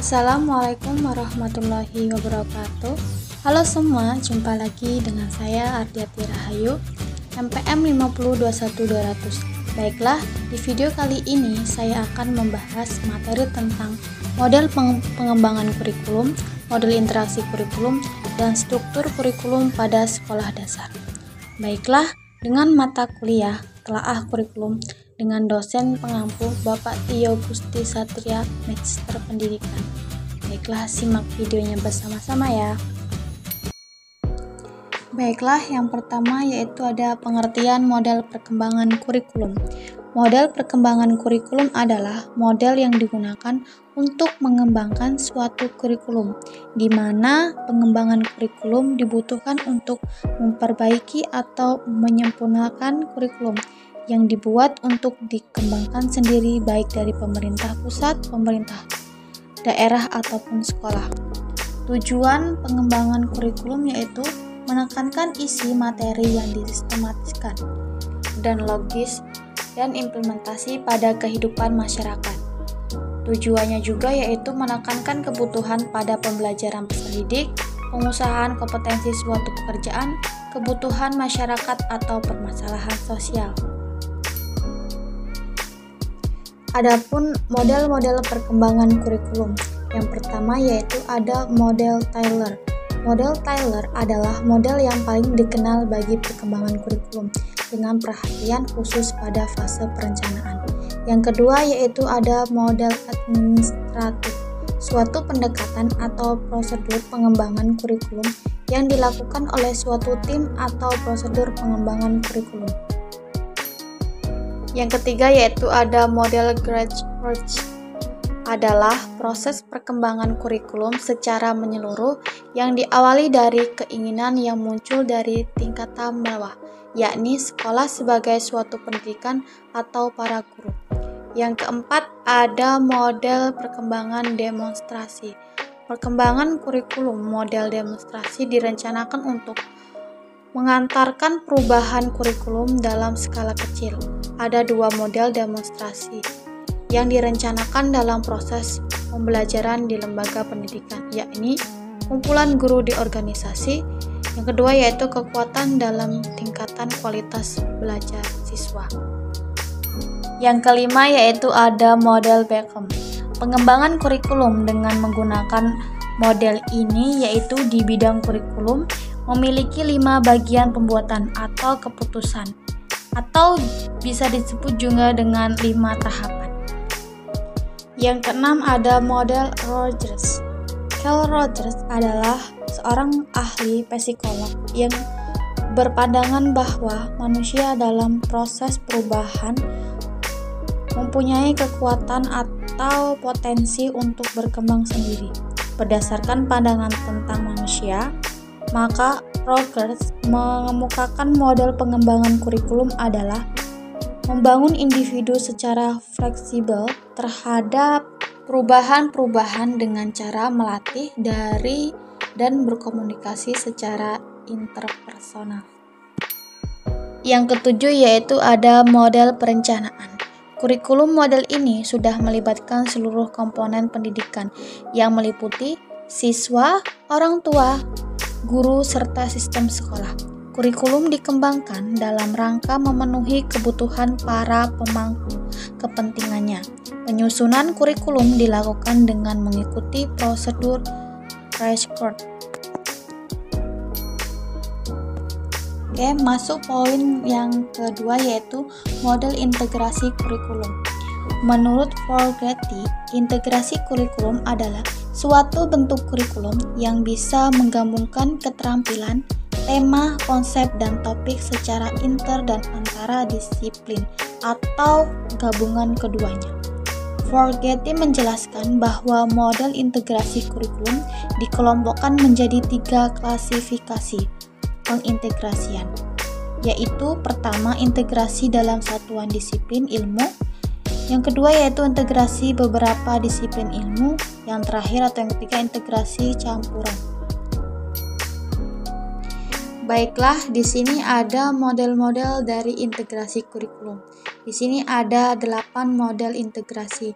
Assalamualaikum warahmatullahi wabarakatuh. Halo semua, jumpa lagi dengan saya Ardiati Rahayu, MPM 5021200. Baiklah, di video kali ini saya akan membahas materi tentang model pengembangan kurikulum, model interaksi kurikulum, dan struktur kurikulum pada sekolah dasar. Baiklah, dengan mata kuliah Telaah Kurikulum dengan dosen pengampu Bapak Tio Gusti Satria, Magister Pendidikan. Baiklah, simak videonya bersama-sama ya. Baiklah, yang pertama yaitu ada pengertian model perkembangan kurikulum. Model perkembangan kurikulum adalah model yang digunakan untuk mengembangkan suatu kurikulum, di mana pengembangan kurikulum dibutuhkan untuk memperbaiki atau menyempurnakan kurikulum yang dibuat untuk dikembangkan sendiri baik dari pemerintah pusat, pemerintah daerah, ataupun sekolah. Tujuan pengembangan kurikulum yaitu menekankan isi materi yang disistematiskan dan logis dan implementasi pada kehidupan masyarakat. Tujuannya juga yaitu menekankan kebutuhan pada pembelajaran peserta didik, pengusahaan kompetensi suatu pekerjaan, kebutuhan masyarakat atau permasalahan sosial. Adapun model-model perkembangan kurikulum, yang pertama yaitu ada model Taylor. Model Taylor adalah model yang paling dikenal bagi perkembangan kurikulum dengan perhatian khusus pada fase perencanaan. Yang kedua yaitu ada model administratif, suatu pendekatan atau prosedur pengembangan kurikulum yang dilakukan oleh suatu tim atau prosedur pengembangan kurikulum. Yang ketiga yaitu ada model grassroots, adalah proses perkembangan kurikulum secara menyeluruh yang diawali dari keinginan yang muncul dari tingkatan bawah, yakni sekolah sebagai suatu pendidikan atau para guru. Yang keempat ada model perkembangan demonstrasi. Perkembangan kurikulum model demonstrasi direncanakan untuk mengantarkan perubahan kurikulum dalam skala kecil. Ada dua model demonstrasi yang direncanakan dalam proses pembelajaran di lembaga pendidikan, yakni kumpulan guru di organisasi. Yang kedua yaitu kekuatan dalam tingkatan kualitas belajar siswa. Yang kelima yaitu ada model Beckham. Pengembangan kurikulum dengan menggunakan model ini yaitu di bidang kurikulum memiliki 5 bagian pembuatan atau keputusan, atau bisa disebut juga dengan 5 tahapan. Yang keenam ada model Rogers. Carl Rogers adalah seorang ahli psikolog yang berpandangan bahwa manusia dalam proses perubahan mempunyai kekuatan atau potensi untuk berkembang sendiri. Berdasarkan pandangan tentang manusia, maka Rogers mengemukakan model pengembangan kurikulum adalah membangun individu secara fleksibel terhadap perubahan-perubahan dengan cara melatih dari dan berkomunikasi secara interpersonal. Yang ketujuh yaitu ada model perencanaan. Kurikulum model ini sudah melibatkan seluruh komponen pendidikan yang meliputi siswa, orang tua, guru, serta sistem sekolah. Kurikulum dikembangkan dalam rangka memenuhi kebutuhan para pemangku kepentingannya. Penyusunan kurikulum dilakukan dengan mengikuti prosedur Rashford. Oke, masuk poin yang kedua yaitu model integrasi kurikulum. Menurut Forgetty, integrasi kurikulum adalah suatu bentuk kurikulum yang bisa menggabungkan keterampilan, tema, konsep, dan topik secara inter dan antara disiplin atau gabungan keduanya. Forgetty menjelaskan bahwa model integrasi kurikulum dikelompokkan menjadi 3 klasifikasi pengintegrasian, yaitu pertama integrasi dalam satuan disiplin ilmu, yang kedua yaitu integrasi beberapa disiplin ilmu, yang terakhir atau yang ketiga integrasi campuran. Baiklah, di sini ada model-model dari integrasi kurikulum. Di sini ada 8 model integrasi.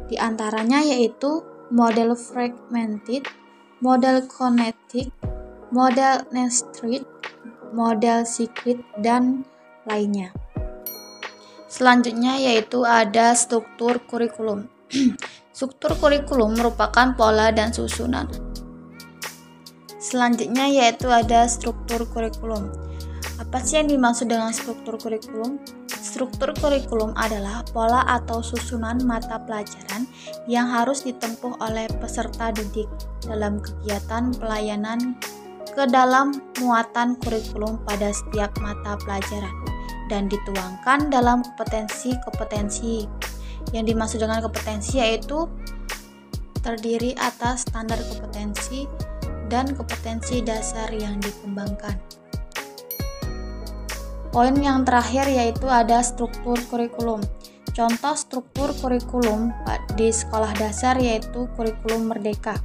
Di antaranya yaitu model fragmented, model connected, model nested, model secret, dan lainnya. Selanjutnya yaitu ada struktur kurikulum. Struktur kurikulum merupakan pola dan susunan. Selanjutnya yaitu ada struktur kurikulum. Apa sih yang dimaksud dengan struktur kurikulum? Struktur kurikulum adalah pola atau susunan mata pelajaran yang harus ditempuh oleh peserta didik dalam kegiatan pelayanan ke dalam muatan kurikulum pada setiap mata pelajaran dan dituangkan dalam kompetensi-kompetensi. Yang dimaksud dengan kompetensi yaitu terdiri atas standar kompetensi dan kompetensi dasar yang dikembangkan. Poin yang terakhir yaitu ada struktur kurikulum. Contoh struktur kurikulum di sekolah dasar yaitu kurikulum Merdeka.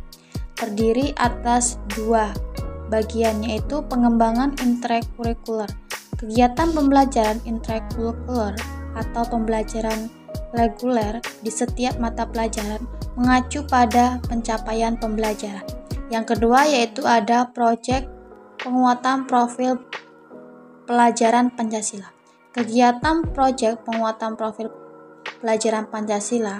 Terdiri atas 2 bagian yaitu pengembangan intrakurikuler. Kegiatan pembelajaran intrakurikuler atau pembelajaran reguler di setiap mata pelajaran mengacu pada pencapaian pembelajaran. Yang kedua yaitu ada proyek penguatan profil pelajaran Pancasila. Kegiatan proyek penguatan profil pelajaran Pancasila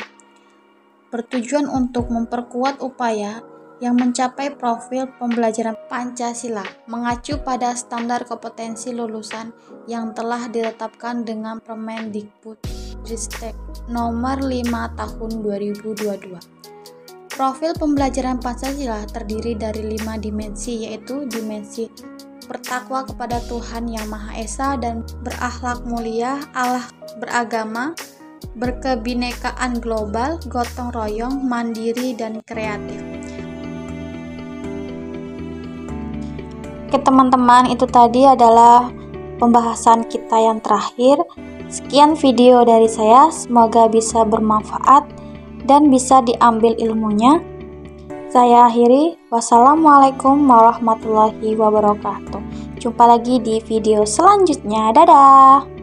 bertujuan untuk memperkuat upaya yang mencapai profil pembelajaran Pancasila mengacu pada standar kompetensi lulusan yang telah ditetapkan dengan Permendikbudristek nomor 5 tahun 2022. Profil pembelajaran Pancasila terdiri dari 5 dimensi yaitu dimensi bertakwa kepada Tuhan Yang Maha Esa dan berakhlak mulia, Allah beragama, berkebinekaan global, gotong royong, mandiri, dan kreatif. Oke teman-teman, itu tadi adalah pembahasan kita yang terakhir. Sekian video dari saya, semoga bisa bermanfaat dan bisa diambil ilmunya. Saya akhiri, wassalamualaikum warahmatullahi wabarakatuh. Jumpa lagi di video selanjutnya, dadah!